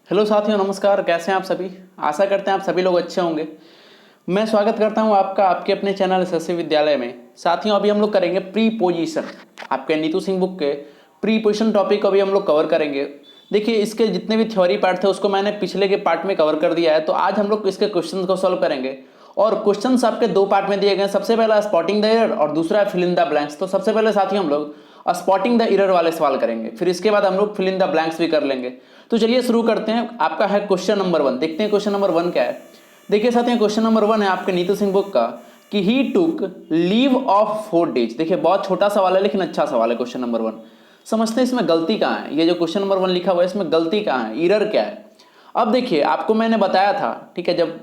Hello साथियों, नमस्कार। कैसे हैं आप सभी? आशा करते हैं आप सभी लोग अच्छे होंगे। मैं स्वागत करता हूं आपका आपके अपने चैनल एसएससी विद्यालय में। साथियों, अभी हम लोग करेंगे प्रीपोजिशन। आपके नीतू सिंह बुक के प्रीपोजिशन टॉपिक को अभी हम लोग कवर करेंगे। देखिए, इसके जितने भी थ्योरी पार्ट थे उसको मैंने पिछले के पार्ट में कवर कर दिया है, तो आज हम लोग इसके क्वेश्चन को सॉल्व करेंगे। और क्वेश्चंस आपके दो पार्ट में दिए गए हैं। सबसे पहला स्पॉटिंग द एरर और दूसरा फिल इन द ब्लैंक्स। तो सबसे पहले साथियों हम लोग स्पॉटिंग द एरर वाले सवाल करेंगे, फिर इसके बाद हम लोग फिल इन द ब्लैंक्स भी कर लेंगे। तो चलिए शुरू करते हैं। आपका है क्वेश्चन नंबर 1। देखते हैं क्वेश्चन नंबर 1 क्या है। देखिए साथियों, क्वेश्चन नंबर 1 है आपके नीतू सिंह बुक का कि ही टुक लीव ऑफ 4 डेज। देखिए, बहुत छोटा सवाल है लेकिन अच्छा सवाल है क्वेश्चन नंबर 1। समझते हैं इसमें गलती कहाँ है। ये जो क्वेश्चन नंबर 1 लिखा हुआ है इसमें गलती कहाँ है, एरर क्या है। अब देखिए, आपको मैंने बताया था, ठीक है, जब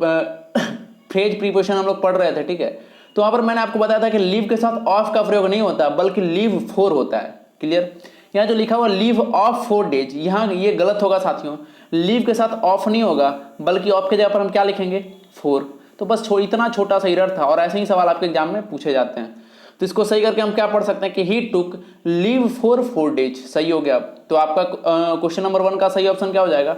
फ्रेज प्रीपोजिशन हम लोग पढ़ रहे थे, ठीक है, तो वहां पर मैंने आपको बताया था कि लीव के साथ ऑफ का प्रयोग नहीं होता बल्कि लीव फॉर होता है। क्लियर? यहाँ जो लिखा हुआ लीव ऑफ 4 डेज, यहाँ ये गलत होगा साथियों। लीव के साथ ऑफ नहीं होगा बल्कि ऑफ के जगह पर हम क्या लिखेंगे, 4। तो बस इतना छोटा सा एरर था और ऐसे ही सवाल आपके एग्जाम में पूछे जाते हैं। तो इसको सही करके हम क्या पढ़ सकते हैं कि ही टुक लीव फॉर 4 डेज। सही हो गया। तो आपका क्वेश्चन नंबर 1 का सही ऑप्शन क्या हो जाएगा?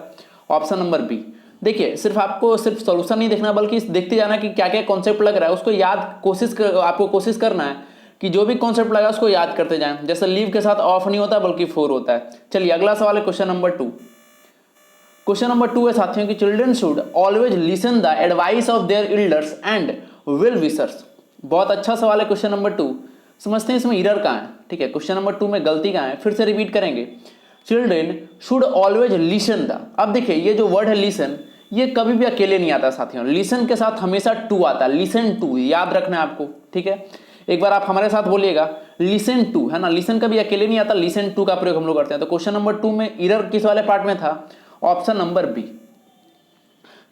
Option number B. देखिए, आपको सिर्फ सॉल्यूशन नहीं देखना बल्कि देखते जाना कि क्या क्या कॉन्सेप्ट लग रहा है उसको याद आपको कोशिश करना है कि जो भी कॉन्सेप्ट लगा उसको याद करते जाएं। जैसे लीव के साथ ऑफ नहीं होता बल्कि 4 होता है। चलिए अगला सवाल है क्वेश्चन नंबर 2। क्वेश्चन नंबर 2 है साथियों कि children should always listen the advice of their elders and well wishers. बहुत अच्छा सवाल है क्वेश्चन नंबर 2। समझते हैं इसमें एरर कहाँ है। ठीक है, क्वेश्चन नंबर 2 में गलती कहाँ है, फिर से रिपीट करेंगे। Children should always listen the. अब देखिए, ये जो वर्ड है लिसन, ये कभी भी अकेले नहीं आता साथियों। लिसन के साथ हमेशा टू आता है। लिसन टू याद रखना है आपको, ठीक है। एक बार आप हमारे साथ बोलिएगा, लिसन टू, है ना। लिसन कभी अकेले नहीं आता, लिसन टू का प्रयोग हम लोग करते हैं। तो क्वेश्चन नंबर 2 में एरर किस वाले पार्ट में था? Option number B.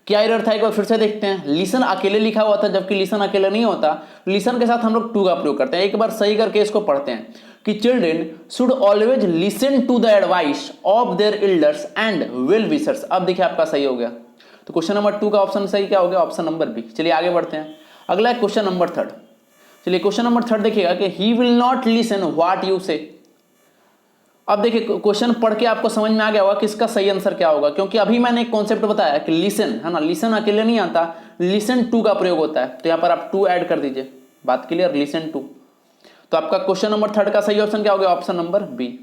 क्या एरर था एक बार फिर से देखते हैं। लिसन अकेले लिखा हुआ था जबकि लिसन अकेले नहीं होता। लिसन के साथ हम लोग टू का प्रयोग करते हैं। एक बार सही करके इसको पढ़ते हैं कि children should always listen to the advice of their elders and well wishers. अब देखिए आपका सही हो गया। तो क्वेश्चन नंबर 2 का ऑप्शन सही क्या हो गया? Option number B. चलिए आगे बढ़ते हैं। अगला है क्वेश्चन नंबर 3। चलिए क्वेश्चन नंबर 3 देखिएगा कि he will not listen what you से। अब देखिए, क्वेश्चन पढ़ के आपको समझ में आ गया होगा कि इसका सही आंसर क्या होगा, क्योंकि अभी मैंने एक कॉन्सेप्ट बताया कि लिसन, है ना, लिसन अकेले नहीं आता, लिसन टू का प्रयोग होता है। तो यहां पर आप टू ऐड कर दीजिए। बात क्लियर? Listen to. तो आपका क्वेश्चन नंबर 3 का सही ऑप्शन क्या हो गया? Option number B.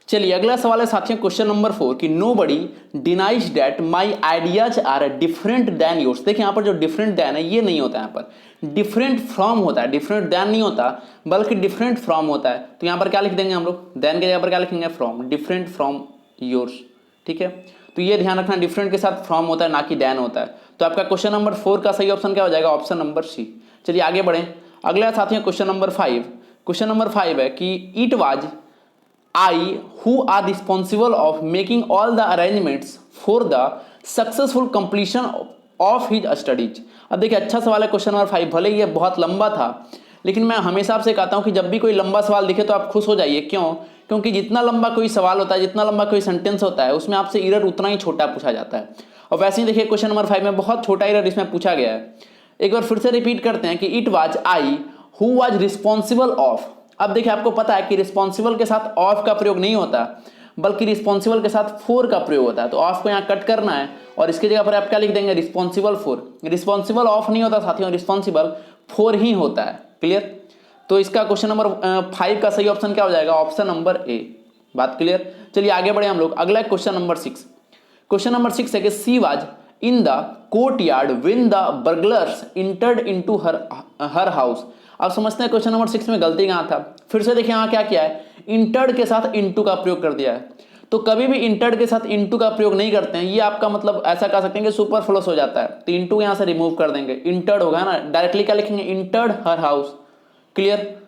चलिए अगला सवाल है साथियों क्वेश्चन नंबर 4 कि nobody denies that my ideas are different than yours. देखिए यहाँ पर जो डिफरेंट देन है ये नहीं होता, यहाँ पर डिफरेंट फ्रॉम होता है। डिफरेंट देन नहीं होता बल्कि डिफरेंट फ्रॉम होता है। तो यहाँ पर क्या लिख देंगे हम लोग? देन के जगह पर क्या लिखेंगे? फ्रॉम। डिफरेंट फ्रॉम योर्स, ठीक है। तो ये ध्यान रखना, डिफरेंट के साथ फ्रॉम होता है ना कि देन होता है। तो आपका क्वेश्चन नंबर 4 का सही ऑप्शन क्या हो जाएगा? Option number C. चलिए आगे बढ़ें। अगला साथियों क्वेश्चन नंबर 5। क्वेश्चन नंबर 5 है कि it was I who are responsible of making all the arrangements for the successful completion of his studies। अब देखिए अच्छा सवाल है क्वेश्चन नंबर 5। भले ये बहुत लंबा था लेकिन मैं हमेशा आपसे कहता हूं कि जब भी कोई लंबा सवाल दिखे तो आप खुश हो जाइए। क्यों? क्योंकि जितना लंबा कोई सवाल होता है, जितना लंबा कोई सेंटेंस होता है, उसमें आपसे एरर उतना ही छोटा पूछा जाता है। और वैसे ही देखिए क्वेश्चन नंबर 5 में बहुत छोटा एरर इसमें पूछा गया है। एक बार फिर से रिपीट करते हैं कि it was I who was responsible of. अब देखिए आपको पता है कि रिस्पॉन्सिबल के साथ ऑफ का प्रयोग नहीं होता बल्कि रिस्पॉन्सिबल के साथ फॉर का प्रयोग होता है। तो ऑफ को यहाँ कट करना है और इसकी जगह पर आप क्या लिख देंगे? Responsible for. रिस्पॉन्सिबल ऑफ नहीं होता साथियों, रिस्पॉन्सिबल फॉर ही होता है। क्लियर? तो इसका क्वेश्चन नंबर 5 का सही ऑप्शन क्या हो जाएगा? ऑप्शन नंबर ए। बात क्लियर? चलिए आगे बढ़े हम लोग। अगला क्वेश्चन नंबर 6। क्वेश्चन नंबर 6 है कि she was in the court yard when the burglars entered into her house. अब समझते हैं क्वेश्चन नंबर 6 में गलती कहाँ था। फिर से देखिए यहाँ क्या किया है, इंटर्ड के साथ इनटू का प्रयोग कर दिया है। तो कभी भी इंटर्ड के साथ इनटू का प्रयोग नहीं करते हैं, ये आपका मतलब ऐसा कह सकते हैं कि सुपरफ्लुअस हो जाता है। तो इनटू यहाँ से रिमूव कर देंगे, इंटर्ड होगा ना, डायरेक्टली क्या लिखेंगे? इंटर्ड हर हाउस। क्लियर?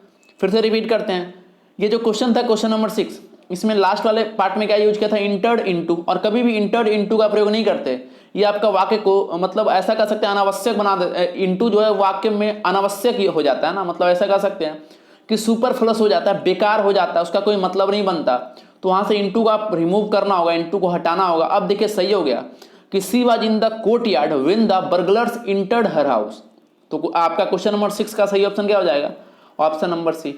फिर से रिपीट करते हैं। ये जो क्वेश्चन था क्वेश्चन नंबर 6, इसमें लास्ट वाले पार्ट में क्या यूज किया था? Entered into. और कभी भी इंटर्ड इनटू का प्रयोग नहीं करते। ये आपका वाक्य को मतलब ऐसा कह सकते हैं अनावश्यक बना दे। इनटू जो है वाक्य में अनावश्यक हो जाता है ना, मतलब ऐसा कह सकते हैं कि सुपरफ्लुअस हो जाता है, बेकार हो जाता है, उसका कोई मतलब नहीं बनता। तो वहां से इनटू का आप रिमूव करना होगा, इनटू को हटाना होगा। अब देखिए सही हो गया कि she was in the court yard when the burglars entered her house. तो आपका क्वेश्चन नंबर 6 का सही ऑप्शन क्या हो जाएगा? Option number C.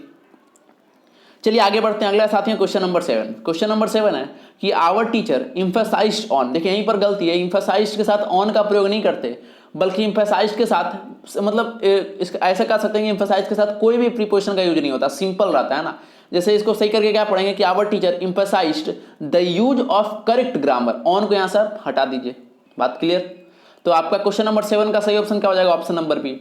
चलिए आगे बढ़ते हैं, अगला साथियों क्वेश्चन नंबर 7। क्वेश्चन नंबर 7 है कि आवर टीचर इम्फेसाइज्ड ऑन, देखिए यहीं पर गलती है, इम्फेसाइज्ड के साथ ऑन का प्रयोग नहीं करते बल्कि इम्फेसाइज्ड के साथ मतलब ऐसा कह सकते हैं कि इम्फेसाइज्ड के साथ कोई भी प्रीपोजिशन का यूज नहीं होता, सिंपल रहता है ना। जैसे इसको सही करके क्या पढ़ेंगे कि our teacher emphasized the use of correct grammar, on को यहां से हटा दीजिए। बात क्लियर? तो आपका क्वेश्चन नंबर 7 का सही ऑप्शन क्या हो जाएगा? Option number B.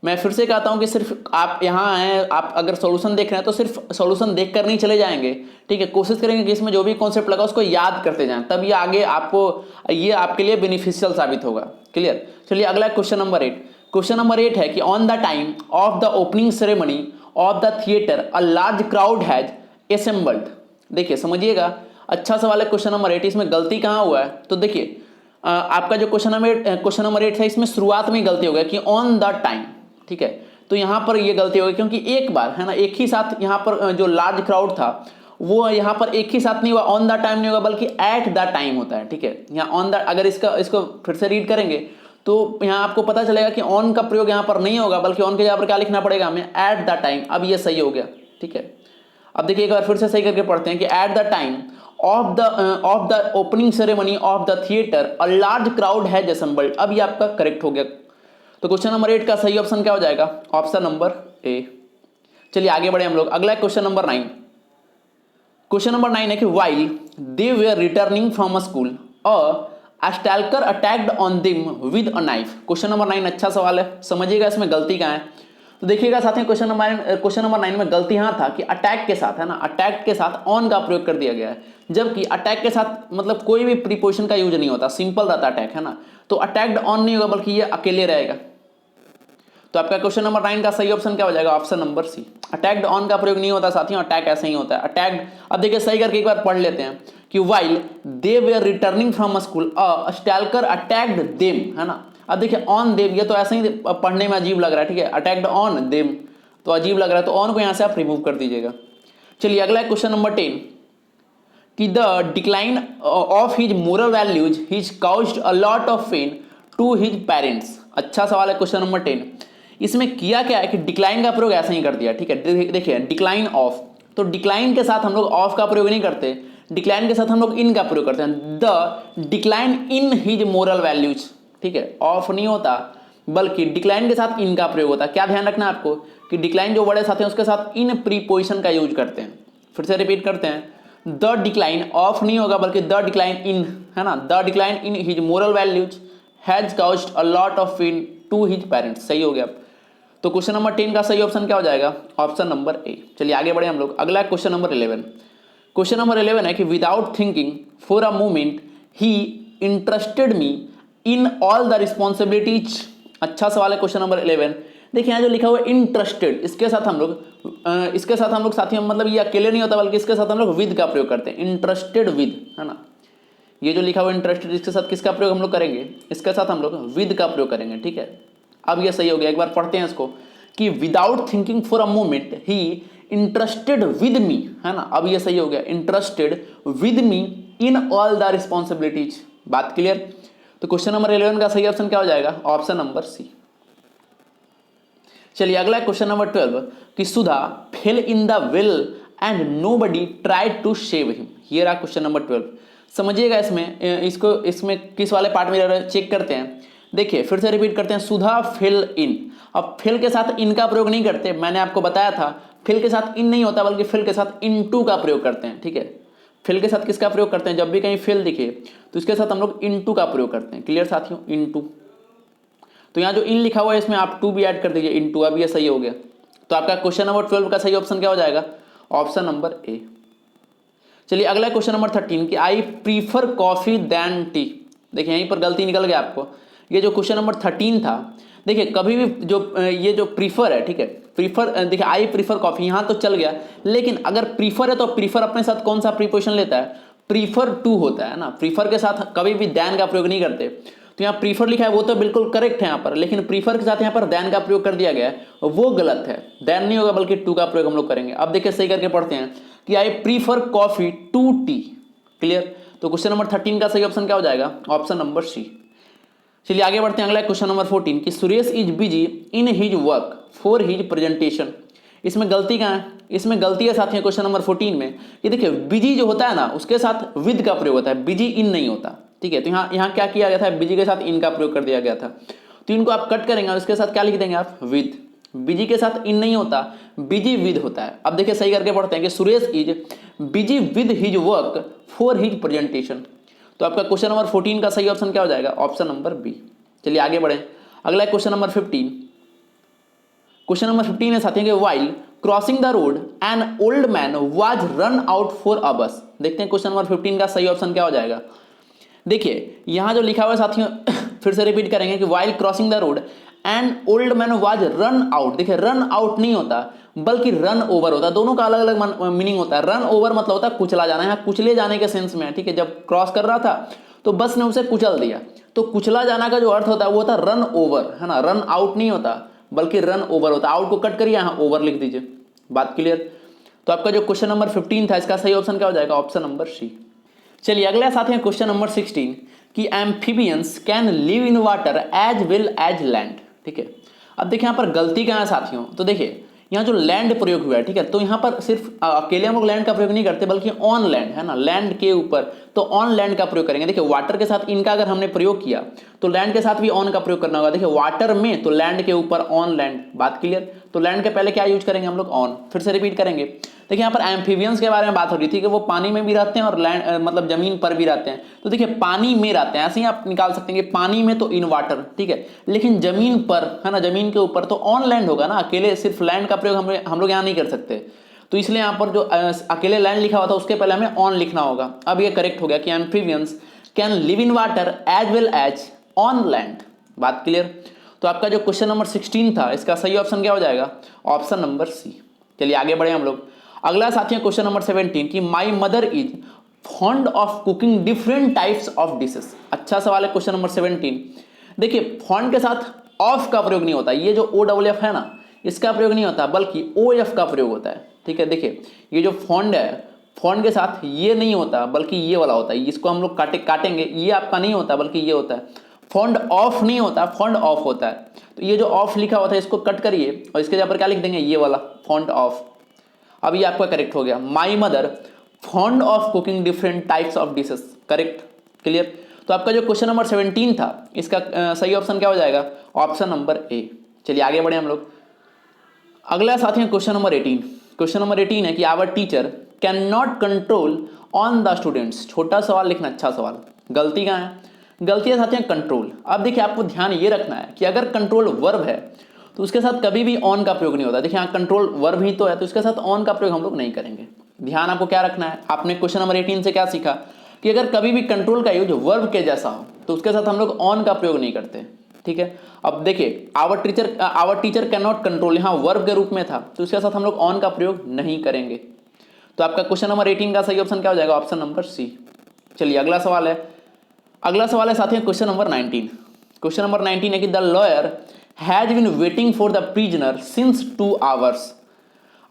मैं फिर से कहता हूं कि सिर्फ आप यहाँ आए, आप अगर सॉल्यूशन देख रहे हैं तो सिर्फ सॉल्यूशन देख कर नहीं चले जाएंगे, ठीक है। कोशिश करेंगे कि इसमें जो भी कॉन्सेप्ट लगा उसको याद करते जाएं, तब ये आगे आपको ये आपके लिए बेनिफिशियल साबित होगा। क्लियर? चलिए अगला क्वेश्चन नंबर 8। क्वेश्चन नंबर 8 है कि on the time of the opening ceremony of the theatre a large crowd has assembled. देखिए समझिएगा, अच्छा सवाल है क्वेश्चन नंबर 8। इसमें गलती कहाँ हुआ है? तो देखिए आपका जो क्वेश्चन नंबर 8 था, इसमें शुरुआत में गलती हो गई कि ऑन द टाइम, ठीक है। तो यहां पर ये गलती हो गई क्योंकि एक बार है ना, एक ही साथ यहां पर जो लार्ज क्राउड था वो यहां पर एक ही साथ नहीं हुआ, ऑन द टाइम नहीं होगा बल्कि एट द टाइम होता है, ठीक है। यहां ऑन द, अगर इसको फिर से रीड करेंगे तो यहां आपको पता चलेगा कि ऑन का प्रयोग यहां पर नहीं होगा बल्कि ऑन के जगह पर क्या लिखना पड़ेगा हमें? At the time. अब ये सही हो गया, ठीक है। अब देखिए एक बार फिर से सही करके पढ़ते हैं कि at the time of the opening ceremony of the theatre a large crowd has assembled. अब ये आपका करेक्ट हो गया। तो क्वेश्चन नंबर 8 का सही ऑप्शन क्या हो जाएगा? Option number A. चलिए आगे बढ़े हम लोग, अगला क्वेश्चन नंबर 9। क्वेश्चन नंबर 9 है कि while they were returning from a school a stalker attacked on them with a knife. Question number 9 अच्छा सवाल है, समझिएगा इसमें गलती कहाँ है। तो देखिएगा साथियों क्वेश्चन नंबर 9 में गलती यहाँ था कि अटैक के साथ है ना, अटैक के साथ ऑन का प्रयोग कर दिया गया है, जबकि अटैक के साथ मतलब कोई भी प्रीपोजिशन का यूज नहीं होता, सिंपल रहता अटैक, है ना। तो अटैक्ड ऑन नहीं होगा बल्कि ये अकेले रहेगा। तो आपका क्वेश्चन नंबर 9 का सही ऑप्शन क्या हो जाएगा? Option number C. Attacked on का प्रयोग नहीं होता साथियों, अटैक ऐसे ही होता है, अटैक्ड। अब देखिए सही करके एक बार पढ़ लेते हैं कि while they were returning from school a stalker attacked them, है ना। अब देखिए ऑन देम, ये तो ऐसे ही पढ़ने में अजीब लग रहा है, ठीक है। अटैक्ड ऑन देम तो अजीब लग रहा है, तो ऑन को यहां से आप रिमूव कर दीजिएगा। चलिए अगला क्वेश्चन नंबर 10 कि the decline of his moral values his caused a lot of pain to his parents. अच्छा सवाल है क्वेश्चन नंबर 10। इसमें किया क्या है कि डिक्लाइन का प्रयोग ऐसा ही कर दिया, ठीक है। देखिए डिक्लाइन ऑफ, तो डिक्लाइन के साथ हम लोग ऑफ का प्रयोग नहीं करते, डिक्लाइन के साथ हम लोग इन का प्रयोग करते हैं। The decline in his moral values, ठीक है। ऑफ नहीं होता बल्कि डिक्लाइन के साथ इन का प्रयोग होता है। क्या ध्यान रखना है आपको कि डिक्लाइन जो वर्ड साथ हैं उसके साथ इन प्रीपोजिशन का यूज करते हैं। फिर से रिपीट करते हैं, द डिक्लाइन ऑफ नहीं होगा बल्कि द डिक्लाइन इन, है ना। The decline in his moral values has caused a lot of pain to his parents. सही हो गया। तो क्वेश्चन नंबर 10 का सही ऑप्शन क्या हो जाएगा? Option number A. चलिए आगे बढ़े हम लोग, अगला क्वेश्चन नंबर 11। क्वेश्चन नंबर 11 है कि without thinking for a moment he interested me in all the responsibilities. अच्छा सवाल है क्वेश्चन नंबर 11। देखिए यहाँ जो लिखा हुआ है इंटरेस्टेड, इसके साथ हम लोग साथियों मतलब ये अकेले नहीं होता बल्कि इसके साथ हम लोग विद का प्रयोग करते हैं, इंटरेस्टेड विद, है ना। ये जो लिखा हुआ इंटरेस्टेड, इसके साथ किसका प्रयोग हम लोग करेंगे? इसके साथ हम लोग विद का प्रयोग करेंगे, ठीक है। अब ये सही हो गया। एक बार पढ़ते हैं इसको कि without thinking for a moment he interested with me, है ना। अब ये सही हो गया, interested with me in all the responsibilities. बात क्लियर? तो क्वेश्चन नंबर 11 का सही ऑप्शन क्या हो जाएगा? Option number C. चलिए अगला क्वेश्चन नंबर 12 कि Sudha fell in the well and nobody tried to save him. ये रहा क्वेश्चन नंबर 12। समझिएगा इसमें किस वाले पार्ट में चेक करते हैं। देखिए फिर से रिपीट करते हैं, सुधा फेल इन। अब फेल के साथ इन का प्रयोग नहीं करते, मैंने आपको बताया था फेल के साथ इन नहीं होता बल्कि फेल के साथ इनटू का प्रयोग करते हैं, ठीक है। फेल के साथ किसका प्रयोग करते हैं? जब भी कहीं फेल दिखे तो इसके साथ हम लोग इनटू का प्रयोग करते हैं। क्लियर साथियों? इनटू। तो यहाँ जो इन लिखा हुआ है इसमें आप टू भी ऐड कर दीजिए, इनटू। अब ये सही हो गया। तो आपका क्वेश्चन नंबर 12 का सही ऑप्शन क्या हो जाएगा? Option number A. चलिए अगला क्वेश्चन नंबर 13 कि I prefer coffee than tea. देखिए यहीं पर गलती निकल गया आपको। ये जो क्वेश्चन नंबर 13 था, देखिए कभी भी जो ये जो प्रीफर है, ठीक है, प्रीफर, देखिए आई प्रीफर कॉफी यहाँ तो चल गया, लेकिन अगर प्रीफर है तो प्रीफर अपने साथ कौन सा प्रीपोजिशन लेता है? प्रीफर टू होता है ना। प्रीफर के साथ कभी भी देन का प्रयोग नहीं करते। तो यहाँ प्रीफर लिखा है वो तो बिल्कुल करेक्ट है यहाँ पर, लेकिन प्रीफर के साथ यहाँ पर देन का प्रयोग कर दिया गया है, वो गलत है। देन नहीं होगा बल्कि टू का प्रयोग हम लोग करेंगे। अब देखिए सही करके पढ़ते हैं कि I prefer coffee to tea. Clear? तो क्वेश्चन नंबर 13 का सही ऑप्शन क्या हो जाएगा? Option number C. चलिए आगे बढ़ते हैं, अगला क्वेश्चन नंबर 14 कि Suresh is busy in his work for his presentation इसमें गलती कहाँ है? इसमें गलती है साथियों क्वेश्चन नंबर 14 में। ये देखिए बिजी जो होता है ना उसके साथ विद का प्रयोग होता है, बिजी इन नहीं होता। ठीक है, तो यहाँ क्या किया गया था, बिजी के साथ इन का प्रयोग कर दिया गया था। तो इनको आप कट करेंगे और इसके साथ क्या लिख देंगे आप, विद। बिजी के साथ इन नहीं होता, बिजी विद होता है। अब देखिए सही करके पढ़ते हैं कि Suresh is busy with his work for his presentation. तो आपका क्वेश्चन नंबर 14 का सही ऑप्शन क्या हो जाएगा, ऑप्शन नंबर बी। चलिए आगे बढ़ें, अगला क्वेश्चन नंबर 15। क्वेश्चन नंबर 15 है साथियों कि while crossing the road an old man was run out for a बस। देखते हैं क्वेश्चन नंबर 15 का सही ऑप्शन क्या हो जाएगा। देखिए यहां जो लिखा हुआ है साथियों फिर से रिपीट करेंगे कि while crossing the road an old man was run out. देखिए रन आउट नहीं होता बल्कि रन ओवर होता है, दोनों का अलग अलग मीनिंग होता है। रन ओवर मतलब होता है कुचला जाना, यहाँ कुचले जाने के सेंस में है। ठीक है, जब क्रॉस कर रहा था तो बस ने उसे कुचल दिया, तो कुचला जाना का जो अर्थ होता है वो होता है रन ओवर, है ना। रन आउट नहीं होता बल्कि रन ओवर होता है। आउट को कट करिए, यहाँ ओवर लिख दीजिए। बात क्लियर। तो आपका जो क्वेश्चन नंबर 15 था इसका सही ऑप्शन क्या हो जाएगा, ऑप्शन नंबर सी। चलिए अगला साथी है क्वेश्चन नंबर 16 कि amphibians can live in water as well as land. ठीक है, अब देखिए यहाँ पर गलती क्या है साथियों, तो देखिए यहाँ जो लैंड प्रयोग हुआ है, ठीक है, तो यहाँ पर सिर्फ अकेले हम लोग लैंड का प्रयोग नहीं करते बल्कि ऑन लैंड, है ना, लैंड के ऊपर, तो ऑन लैंड का प्रयोग करेंगे। देखिए वाटर के साथ इनका अगर हमने प्रयोग किया तो लैंड के साथ भी ऑन का प्रयोग करना होगा। देखिए वाटर में तो लैंड के ऊपर ऑन लैंड, बात क्लियर। तो लैंड के पहले क्या यूज करेंगे हम लोग, ऑन। फिर से रिपीट करेंगे, देखिए यहाँ पर एम्फीबियंस के बारे में बात हो रही थी कि वो पानी में भी रहते हैं और लैंड मतलब जमीन पर भी रहते हैं। तो देखिए पानी में रहते हैं, ऐसे ही आप निकाल सकते हैं कि पानी में तो इन वाटर, ठीक है, लेकिन जमीन पर, है ना, जमीन के ऊपर तो ऑन लैंड होगा ना। अकेले सिर्फ लैंड का प्रयोग हम लोग यहाँ नहीं कर सकते, तो इसलिए यहाँ पर जो अकेले लैंड लिखा हुआ था उसके पहले हमें ऑन लिखना होगा। अब ये करेक्ट हो गया कि amphibians can live in water as well as on land. बात क्लियर। तो आपका जो क्वेश्चन नंबर 16 था इसका सही ऑप्शन क्या हो जाएगा, ऑप्शन नंबर सी। चलिए आगे बढ़े हम लोग। अगला साथी है क्वेश्चन नंबर 17 कि my mother is fond of cooking different types of dishes. अच्छा सवाल है क्वेश्चन नंबर 17। देखिए फॉन्ड के साथ ऑफ का प्रयोग नहीं होता, ये जो OFF है ना इसका प्रयोग नहीं होता बल्कि OF का प्रयोग होता है। ठीक है, देखिए ये जो फॉन्ड है, फॉन्ड के साथ ये नहीं होता बल्कि ये वाला होता है, इसको हम लोग काटेंगे, ये आपका नहीं होता बल्कि ये होता है। फॉन्ड ऑफ नहीं होता, फॉन्ड ऑफ होता है। तो ये जो ऑफ लिखा हुआ था इसको कट करिए और इसके जगह पर क्या लिख देंगे, ये वाला फॉन्ड ऑफ। अब ये आपका करेक्ट हो गया, my mother fond of cooking different types of dishes. Correct, clear. तो आपका जो क्वेश्चन नंबर 17 था इसका सही ऑप्शन क्या हो जाएगा, ऑप्शन नंबर ए। चलिए आगे बढ़े हम लोग। अगला साथी है क्वेश्चन नंबर 18। क्वेश्चन नंबर 18 है कि our teacher can not control on the students. छोटा सवाल लिखना, अच्छा सवाल। गलती कहाँ है, गलती है साथी है कंट्रोल। अब देखिए आपको ध्यान ये रखना है कि अगर कंट्रोल वर्ब है तो उसके साथ कभी भी ऑन का प्रयोग नहीं होता। देखिए यहाँ कंट्रोल वर्ब ही तो है तो इसके साथ ऑन का प्रयोग हम लोग नहीं करेंगे। ध्यान आपको क्या रखना है, आपने क्वेश्चन नंबर 18 से क्या सीखा कि अगर कभी भी कंट्रोल का यूज वर्ब के जैसा हो तो उसके साथ हम लोग ऑन का प्रयोग नहीं करते। ठीक है, अब देखिए our teacher can not control, यहाँ वर्ब के रूप में था तो उसके साथ हम लोग ऑन का प्रयोग नहीं करेंगे। तो आपका क्वेश्चन नंबर 18 का सही ऑप्शन क्या हो जाएगा, ऑप्शन नंबर सी। चलिए अगला सवाल है, अगला सवाल है साथियों क्वेश्चन नंबर 19। क्वेश्चन नंबर 19 है कि the lawyer has been waiting for the prisoner since 2 hours।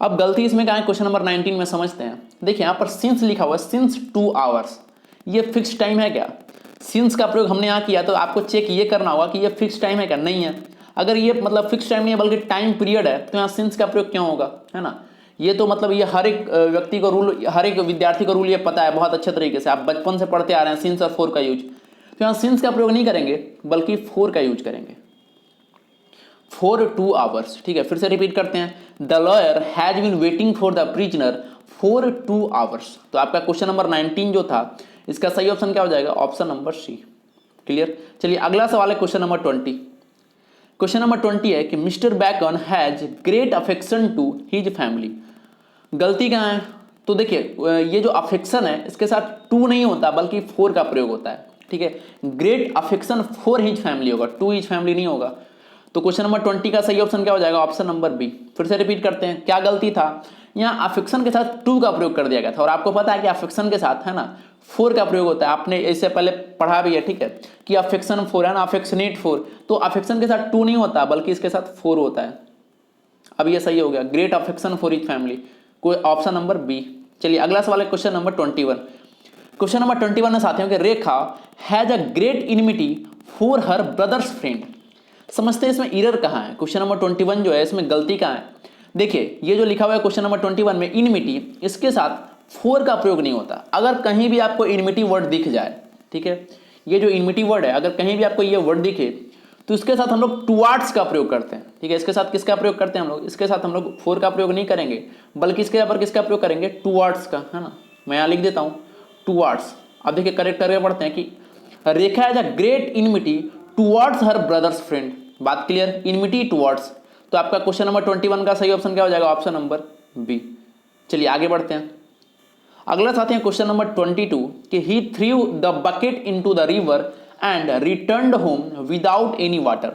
अब गलती इसमें क्या है, क्वेश्चन नंबर 19 में समझते हैं। देखिए यहाँ पर सिंस लिखा हुआ है, सिंस 2 hours, ये फिक्स टाइम है क्या? सिंस का प्रयोग हमने यहाँ किया तो आपको चेक ये करना होगा कि ये फिक्स टाइम है क्या, नहीं है। अगर ये मतलब फिक्स टाइम नहीं है बल्कि टाइम पीरियड है तो यहाँ सिंस का प्रयोग क्यों होगा, है ना। ये तो मतलब ये हर एक व्यक्ति को रूल, हर एक विद्यार्थी को रूल ये पता है बहुत अच्छे तरीके से, आप बचपन से पढ़ते आ रहे हैं सिंस और फॉर का यूज। तो यहाँ सिंस का प्रयोग नहीं करेंगे बल्कि फॉर का यूज करेंगे, फॉर 2 hours। ठीक है, फिर से रिपीट करते हैं, the lawyer has been waiting for the prisoner for 2 hours। तो आपका क्वेश्चन नंबर 19 जो था इसका सही ऑप्शन क्या हो जाएगा, ऑप्शन नंबर सी। क्लियर। चलिए अगला सवाल है क्वेश्चन नंबर 20। क्वेश्चन नंबर 20 है कि mister Bacon has great affection to his family. गलती कहाँ है, तो देखिए ये जो अफेक्शन है इसके साथ टू नहीं होता बल्कि फॉर का प्रयोग होता है। ठीक है, great affection for his family होगा, टू हिज फैमिली नहीं होगा। तो क्वेश्चन नंबर 20 का सही ऑप्शन क्या हो जाएगा, ऑप्शन नंबर बी। फिर से रिपीट करते हैं, क्या गलती था, यहाँ अफेक्शन के साथ टू का प्रयोग कर दिया गया था और आपको पता है कि अफेक्शन के साथ, है ना, फोर का प्रयोग होता है। आपने इससे पहले पढ़ा भी है, ठीक है, कि अफेक्शन फोर है ना, अफेक्शनेट फोर, तो अफेक्शन के साथ टू नहीं होता बल्कि इसके साथ फोर होता है। अब ये सही हो गया, great affection for his family, कोई ऑप्शन नंबर बी। चलिए अगला सवाल है क्वेश्चन नंबर 21। क्वेश्चन नंबर 21 में साथियों कि Rekha has a great enmity for her brother's friend. समझते हैं इसमें एरर कहाँ है, क्वेश्चन नंबर 21 जो है इसमें गलती कहाँ है। देखिए ये जो लिखा हुआ है क्वेश्चन नंबर 21 में इनमिटी, इसके साथ फोर का प्रयोग नहीं होता। अगर कहीं भी आपको इनमिटी वर्ड दिख जाए, ठीक है, ये जो इनमिटी वर्ड है अगर कहीं भी आपको ये वर्ड दिखे तो इसके साथ हम लोग टुवार्ड्स का प्रयोग करते हैं। ठीक है, इसके साथ किसका प्रयोग करते हैं हम लोग, इसके साथ हम लोग फोर का प्रयोग नहीं करेंगे, बल्कि इसके यहाँ पर किसका प्रयोग करेंगे, टुवार्ड्स का, है ना। मैं यहाँ लिख देता हूँ टुवार्ड्स। अब देखिए करेक्ट करके पढ़ते हैं कि Rekha has a great enmity towards her brother's friend. बात क्लियर, इनमिटी टुवार्ड्स। तो आपका क्वेश्चन नंबर 21 का सही ऑप्शन क्या हो जाएगा, ऑप्शन नंबर बी। चलिए आगे बढ़ते हैं। अगला साथी है क्वेश्चन नंबर 22 कि he threw the bucket into the river and returned home without any water.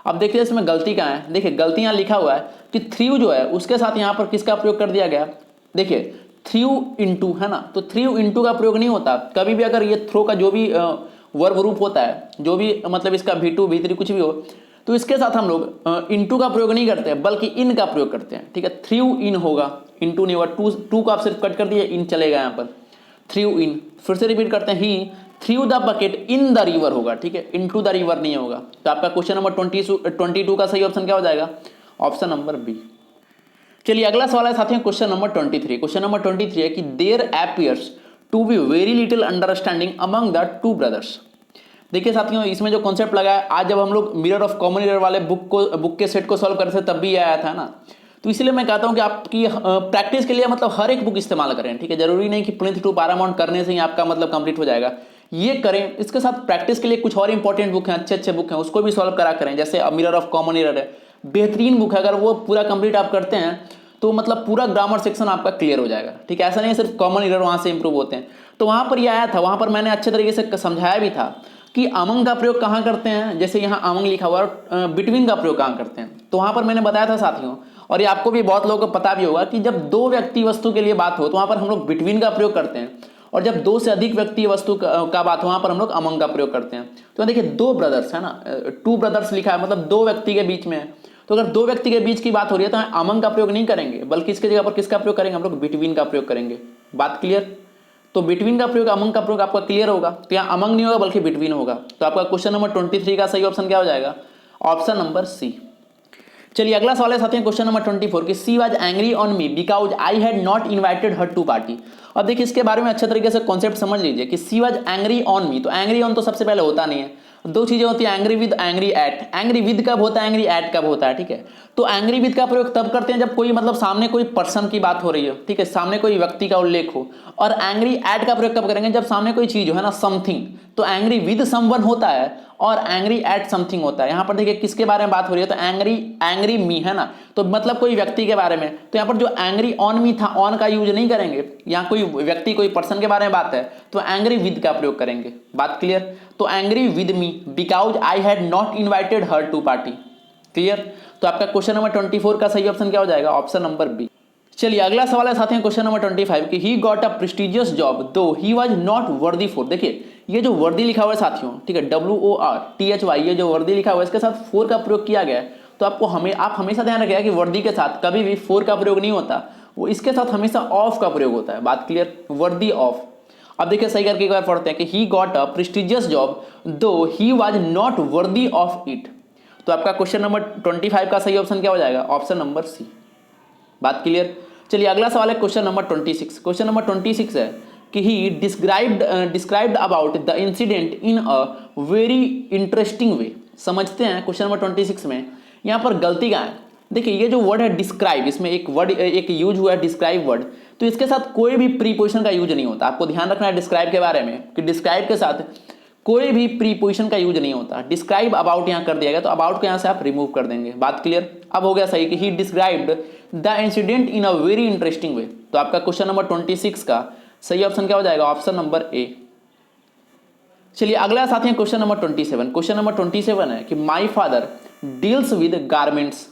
अब देखिए इसमें गलती क्या है, देखिए गलती यहाँ लिखा हुआ है कि थ्रू जो है उसके साथ यहाँ पर किसका प्रयोग कर दिया गया, देखिए थ्रू इनटू, है ना। तो थ्रू इनटू का प्रयोग नहीं होता कभी भी। अगर ये थ्रो का जो भी वर्ब रूप होता है, जो भी मतलब इसका V2 V3 कुछ भी हो, तो इसके साथ हम लोग इनटू का प्रयोग नहीं करते बल्कि इन का प्रयोग करते हैं। ठीक है, थ्रू इन होगा, इनटू नहीं होगा। टू को आप सिर्फ कट कर दिए, इन चलेगा यहाँ पर, थ्रू इन। फिर से रिपीट करते हैं, he threw the bucket in the river होगा। ठीक है, इनटू द रिवर नहीं होगा। तो आपका क्वेश्चन नंबर 22 का सही ऑप्शन क्या हो जाएगा, ऑप्शन नंबर बी। चलिए अगला सवाल है साथियों क्वेश्चन नंबर 23। क्वेश्चन नंबर 23 है कि there appears to be very little understanding among the two brothers. देखिए साथियों इसमें जो कॉन्सेप्ट लगा है, आज जब हम लोग मिरर ऑफ कॉमन एरर वाले बुक के सेट को सॉल्व करते थे तब भी आया था ना। तो इसलिए मैं कहता हूं कि आपकी प्रैक्टिस के लिए मतलब हर एक बुक इस्तेमाल करें। ठीक है, जरूरी नहीं कि प्लिंथ टू पैरामाउंट करने से ही आपका मतलब कंप्लीट हो जाएगा, ये करें। इसके साथ प्रैक्टिस के लिए कुछ और इंपॉर्टेंट बुक हैं, अच्छे बुक हैं, उसको भी सॉल्व करा करें। जैसे मिरर ऑफ कॉमन एरर है, बेहतरीन बुक है, अगर वो पूरा कंप्लीट आप करते हैं तो मतलब पूरा ग्रामर सेक्शन आपका क्लियर हो जाएगा। ठीक है, ऐसा नहीं है सिर्फ कॉमन एरर वहां से इंप्रूव होते हैं। तो वहां पर ये आया था, वहां पर मैंने अच्छे तरीके से समझाया भी था कि अमंग का प्रयोग कहाँ करते हैं। जैसे यहाँ अमंग लिखा हुआ है, बिटवीन का प्रयोग कहाँ करते हैं, तो वहां पर मैंने बताया था साथियों, और ये आपको भी बहुत लोगों को पता भी होगा कि जब दो व्यक्ति वस्तु के लिए बात हो तो वहां पर हम लोग बिटवीन का प्रयोग करते हैं, और जब दो से अधिक व्यक्ति वस्तु का बात हो वहां पर हम लोग अमंग का प्रयोग करते हैं। तो देखिए दो ब्रदर्स है ना, टू ब्रदर्स लिखा है, मतलब दो व्यक्ति के बीच में है। तो अगर दो व्यक्ति के बीच की बात हो रही है तो अमंग का प्रयोग नहीं करेंगे, बल्कि इसके जगह पर किसका प्रयोग करेंगे, हम लोग बिटवीन का प्रयोग करेंगे। बात क्लियर। तो बिटवीन का प्रयोग, अमंग का प्रयोग आपका क्लियर होगा। तो यहाँ अमंग नहीं होगा बल्कि बिटवीन होगा। तो आपका क्वेश्चन नंबर 23 का सही ऑप्शन क्या हो जाएगा, ऑप्शन नंबर सी। चलिए अगला सवाल है साथियों क्वेश्चन नंबर 24 कि she was angry on me because I had not invited her to party. अब देखिए इसके बारे में अच्छे तरीके से कॉन्सेप्ट समझ लीजिए कि सी वाज एंग्री ऑन मी। तो एंग्री ऑन तो सबसे पहले होता नहीं है, दो चीजें होती है, angry with, angry at. Angry with कब होता है, एंग्री एट कब होता है। ठीक है, तो एंग्री विद का प्रयोग तब करते हैं जब कोई मतलब सामने कोई पर्सन की बात हो रही हो, ठीक है, सामने कोई व्यक्ति का उल्लेख हो। और एंग्री एट का प्रयोग कब करेंगे, जब सामने कोई चीज हो, है ना, समथिंग। तो एंग्री विद समवन होता है और एंग्री एट समथिंग होता है। यहां पर देखिए किसके बारे में बात हो रही है, तो एंग्री मी, है ना, तो मतलब कोई व्यक्ति के बारे में। तो यहाँ पर जो एंग्री ऑन मी था, ऑन का यूज नहीं करेंगे, यहाँ कोई व्यक्ति कोई पर्सन के बारे में बात है तो एंग्री विद का प्रयोग करेंगे। बात क्लियर। तो angry with me because I had not invited her to party. Clear. तो आपका क्वेश्चन नंबर 24 का सही ऑप्शन क्या हो जाएगा, ऑप्शन नंबर बी। चलिए अगला सवाल है साथियों क्वेश्चन नंबर 25 कि he got a prestigious job though he was not worthy for. देखिए ये जो वर्दी लिखा हुआ है साथियों, ठीक है, WORTHY, ये जो वर्दी लिखा हुआ है इसके साथ फोर का प्रयोग किया गया है। तो आपको आप हमेशा ध्यान रखिएगा कि वर्दी के साथ कभी भी फोर का प्रयोग नहीं होता, वो इसके साथ हमेशा ऑफ का प्रयोग होता है। बात क्लियर, वर्दी ऑफ। अब देखिए सही करके एक बार पढ़ते हैं कि he got a prestigious job though he was not worthy of it. तो आपका क्वेश्चन नंबर 25 का सही ऑप्शन क्या हो जाएगा, ऑप्शन नंबर सी। बात क्लियर। चलिए अगला सवाल है क्वेश्चन नंबर 26। क्वेश्चन नंबर 26 है कि ही described about the incident in a very interesting way. समझते हैं क्वेश्चन नंबर 26 में यहाँ पर गलती क्या है। देखिए ये जो वर्ड है डिस्क्राइब, इसमें एक वर्ड एक यूज हुआ है डिस्क्राइब वर्ड, तो इसके साथ कोई भी प्रीपोजिशन का यूज नहीं होता। आपको ध्यान रखना है डिस्क्राइब के बारे में कि डिस्क्राइब के साथ कोई भी प्रीपोजिशन का यूज नहीं होता। डिस्क्राइब अबाउट यहाँ कर दिया गया तो अबाउट को यहाँ से आप रिमूव कर देंगे। बात क्लियर। अब हो गया सही कि ही described the incident in a very interesting way. तो आपका क्वेश्चन नंबर 26 का सही ऑप्शन क्या हो जाएगा, ऑप्शन नंबर ए। चलिए अगला साथी है क्वेश्चन नंबर 27। क्वेश्चन नंबर 27 है कि my father deals with garments.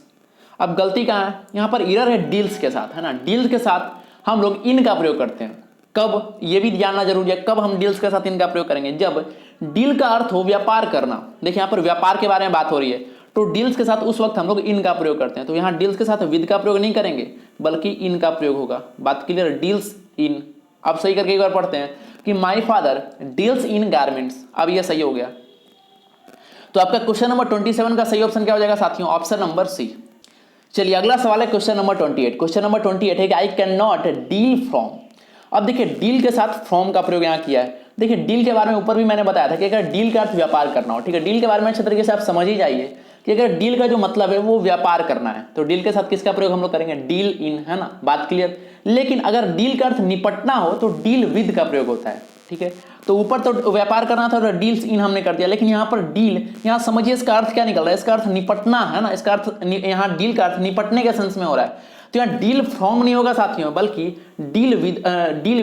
अब गलती कहाँ है, यहाँ पर एरर है डील्स के साथ, है ना। डील्स के साथ हम लोग इन का प्रयोग करते हैं। कब, ये भी जानना जरूरी है, कब हम डील्स के साथ इनका प्रयोग करेंगे, जब डील का अर्थ हो व्यापार करना। देखिए यहाँ पर व्यापार के बारे में बात हो रही है तो डील्स के साथ उस वक्त हम लोग इन का प्रयोग करते हैं। तो यहाँ डील्स के साथ विद का प्रयोग नहीं करेंगे बल्कि इन का प्रयोग होगा। बात क्लियर, डील्स इन। अब सही करके एक बार पढ़ते हैं कि my father deals in garments. अब यह सही हो गया। तो आपका क्वेश्चन नंबर 27 का सही ऑप्शन क्या हो जाएगा साथियों, ऑप्शन नंबर सी। चलिए अगला सवाल है क्वेश्चन नंबर 28। क्वेश्चन नंबर 28 है कि I can not deal from. अब देखिए डील के साथ फ्रॉम का प्रयोग यहाँ किया है। देखिए डील के बारे में ऊपर भी मैंने बताया था कि अगर डील का अर्थ व्यापार करना हो, ठीक है, डील के बारे में अच्छे तरीके से आप समझ ही जाइए कि अगर डील का जो मतलब है वो व्यापार करना है तो डील के साथ किसका प्रयोग हम लोग करेंगे, डील इन, है ना, बात क्लियर। लेकिन अगर डील का अर्थ निपटना हो तो डील विद का प्रयोग होता है, ठीक है। तो ऊपर तो व्यापार करना था तो डील्स इन हमने कर दिया, लेकिन यहाँ पर डील, यहाँ समझिए इसका अर्थ क्या निकल रहा है, इसका अर्थ निपटना है ना, इसका अर्थ यहाँ डील का अर्थ निपटने के सेंस में हो रहा है। तो यहाँ डील फ्रॉम नहीं होगा साथियों, बल्कि डील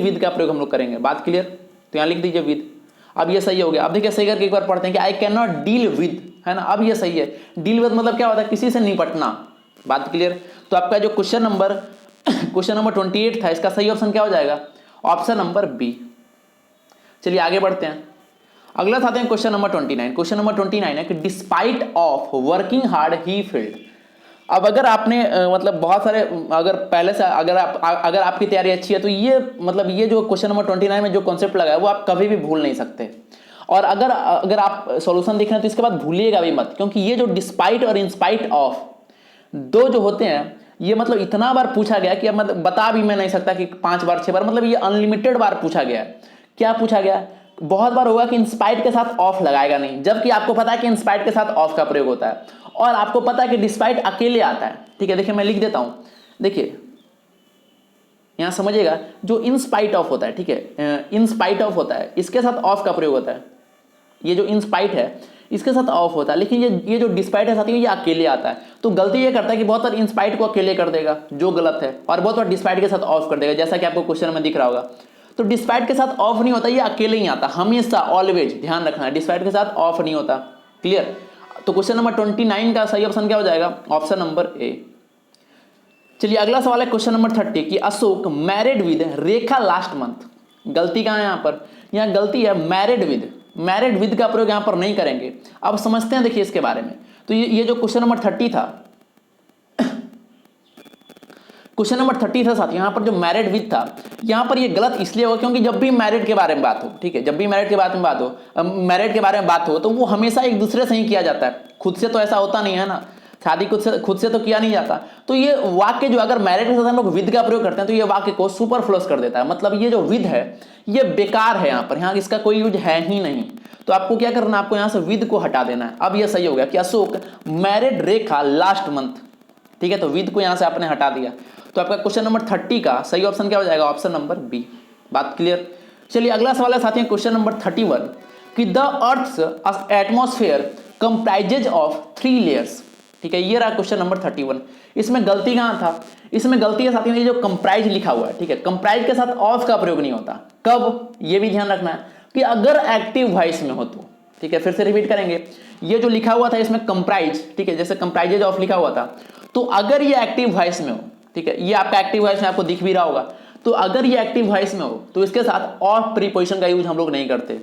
विद का प्रयोग हम लोग करेंगे, बात क्लियर। तो यहाँ लिख दीजिए विद। अब ये सही हो गया। अब देखिए सही करके एक बार पढ़ते हैं कि I can not deal with, है ना। अब ये सही है। डील विद मतलब क्या होता है, किसी से निपटना, बात क्लियर। तो आपका जो क्वेश्चन नंबर 28 था, इसका सही ऑप्शन क्या हो जाएगा, ऑप्शन नंबर बी। चलिए आगे बढ़ते हैं। अगला आते हैं क्वेश्चन नंबर 29। क्वेश्चन नंबर 29 है कि despite of working hard he failed. अब अगर आपने मतलब बहुत सारे, अगर पहले से अगर आपकी तैयारी अच्छी है तो ये मतलब ये जो क्वेश्चन नंबर 29 में जो कॉन्सेप्ट लगा है वो आप कभी भी भूल नहीं सकते। और अगर आप सॉल्यूशन देख रहे हैं तो इसके बाद भूलिएगा भी मत, क्योंकि ये जो डिस्पाइट और इंस्पाइट ऑफ दो जो होते हैं ये मतलब इतना बार पूछा गया कि अब मतलब बता भी मैं नहीं सकता कि 5 बार 6 बार, मतलब ये अनलिमिटेड बार पूछा गया। क्या पूछा गया, बहुत बार होगा कि इंस्पाइट के साथ ऑफ लगाएगा नहीं, जबकि आपको पता है कि इंस्पाइट के साथ ऑफ का प्रयोग होता है, और आपको पता है कि डिस्पाइट अकेले आता है, ठीक है। देखिए मैं लिख देता हूं, देखिए यहां समझिएगा, जो इंस्पाइट ऑफ होता है, ठीक है, इंस्पाइट ऑफ होता है, इसके साथ ऑफ का प्रयोग होता है। ये जो इंस्पाइट है इसके साथ ऑफ होता है, लेकिन ये जो डिस्पाइट है साथियों ये अकेले आता है। तो गलती ये करता है कि बहुत बार इंस्पाइट को अकेले कर देगा जो गलत है, और बहुत बार डिस्पाइट के साथ ऑफ कर देगा, जैसा कि आपको क्वेश्चन में दिख रहा होगा। तो डिस्पाइट के साथ ऑफ नहीं होता, ये अकेले ही आता, हमेशा ऑलवेज ध्यान रखना है, डिस्पाइट के साथ ऑफ नहीं होता, क्लियर। तो क्वेश्चन नंबर 29 का सही ऑप्शन क्या हो जाएगा, ऑप्शन नंबर ए। चलिए अगला सवाल है क्वेश्चन नंबर 30 कि Ashok married with Rekha last month. गलती कहां है यहाँ पर, यहाँ गलती है मैरिड विद। मैरिड विद का प्रयोग यहां पर नहीं करेंगे। अब समझते हैं देखिए इसके बारे में। तो ये जो क्वेश्चन नंबर 30 था, क्वेश्चन नंबर 30 था साथ, यहां पर जो मैरिड विद था यहां पर ये गलत इसलिए होगा क्योंकि जब भी मैरिड के बारे में बात हो, ठीक है, जब भी मैरिड के बारे में बात हो तो वो हमेशा एक दूसरे से ही किया जाता है, खुद से तो ऐसा होता नहीं है ना, शादी खुद से तो किया नहीं जाता। तो ये वाक्य जो अगर मैरिड के साथ हम लोग विद का प्रयोग करते हैं तो ये वाक्य को सुपरफ्लुअस कर देता है, मतलब ये जो विद है ये बेकार है, यहाँ इसका कोई यूज है ही नहीं। तो आपको क्या करना है, आपको यहाँ से विद को हटा देना है। अब ये सही हो गया कि अशोक मैरिड रेखा लास्ट मंथ, ठीक है, तो विद को यहाँ से आपने हटा दिया। तो आपका क्वेश्चन नंबर 30 का सही ऑप्शन क्या हो जाएगा, ऑप्शन नंबर बी, बात क्लियर। चलिए अगला सवाल है साथियों क्वेश्चन नंबर 31 कि the earth's atmosphere comprises of 3 layers, ठीक है, ये रहा क्वेश्चन नंबर 31। इसमें गलती कहां था, इसमें गलती है साथियों ये जो कंप्राइज लिखा हुआ है, ठीक है, कंप्राइज के साथ ऑफ का प्रयोग नहीं होता। कब, ये भी ध्यान रखना है कि अगर एक्टिव वॉइस में हो तो, ठीक है, फिर से रिपीट करेंगे, ये जो लिखा हुआ था इसमें कंप्राइज, ठीक है, जैसे कंप्राइजेज ऑफ लिखा हुआ था, तो अगर ये एक्टिव वॉइस में हो, ठीक है, ये आपका एक्टिव वॉइस में आपको दिख भी रहा होगा, तो अगर ये एक्टिव वॉइस में हो तो इसके साथ ऑफ प्रीपोजिशन का यूज हम लोग नहीं करते।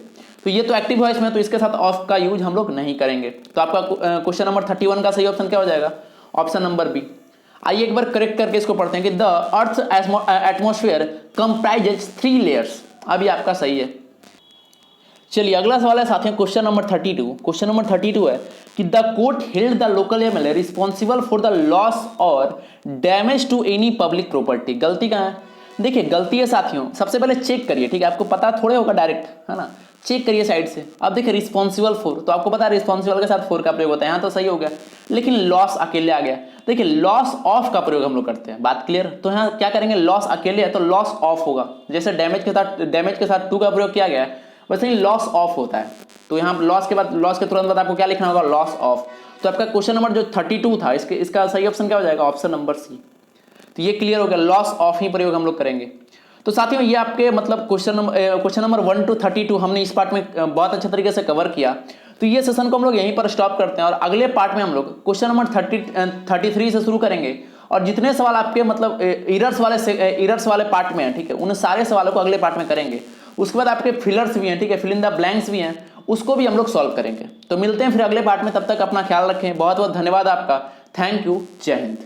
तो ये तो एक्टिव वॉइस में, तो इसके साथ ऑफ का यूज हम लोग नहीं करेंगे। तो आपका क्वेश्चन नंबर 31 का सही ऑप्शन क्या हो जाएगा, ऑप्शन नंबर बी। आइए एक बार करेक्ट करके इसको पढ़ते हैं कि the earth atmosphere comprises 3 layers. अभी आपका सही है। चलिए अगला सवाल है साथियों क्वेश्चन नंबर 32। क्वेश्चन नंबर 32 है कि the court held the local MLA responsible for the loss और damage to any public property. गलती कहाँ है, देखिए गलती है साथियों, सबसे पहले चेक करिए, ठीक है, आपको पता थोड़े होगा डायरेक्ट, है ना, चेक करिए साइड से। अब देखिए रिस्पॉन्सिबल फॉर, तो आपको पता है रिस्पॉन्सिबल के साथ फॉर का प्रयोग होता है, यहाँ तो सही हो गया, लेकिन लॉस अकेले आ गया। देखिए लॉस ऑफ का प्रयोग हम लोग करते हैं, बात क्लियर। तो यहाँ क्या करेंगे, लॉस अकेले है तो लॉस ऑफ होगा, जैसे डैमेज के साथ टू का प्रयोग किया गया है वैसे ही लॉस ऑफ होता है। तो यहाँ लॉस के तुरंत बाद आपको क्या लिखना होगा, लॉस ऑफ। तो आपका क्वेश्चन नंबर जो 32 था इसका सही ऑप्शन क्या हो जाएगा, ऑप्शन नंबर सी। तो ये क्लियर हो गया, लॉस ऑफ ही प्रयोग हम लोग करेंगे। तो साथियों ये आपके मतलब क्वेश्चन नंबर 1 to 32 हमने इस पार्ट में बहुत अच्छे तरीके से कवर किया। तो ये सेशन को हम लोग यहीं पर स्टॉप करते हैं और अगले पार्ट में हम लोग क्वेश्चन नंबर 33 से शुरू करेंगे और जितने सवाल आपके मतलब इरर्स वाले पार्ट में है, ठीक है, उन सारे सवालों को अगले पार्ट में करेंगे। उसके बाद आपके फिलर्स भी हैं, ठीक है, फिल इन द ब्लैंक्स भी हैं, उसको भी हम लोग सॉल्व करेंगे। तो मिलते हैं फिर अगले पार्ट में, तब तक अपना ख्याल रखें। बहुत बहुत धन्यवाद आपका, थैंक यू, जय हिंद।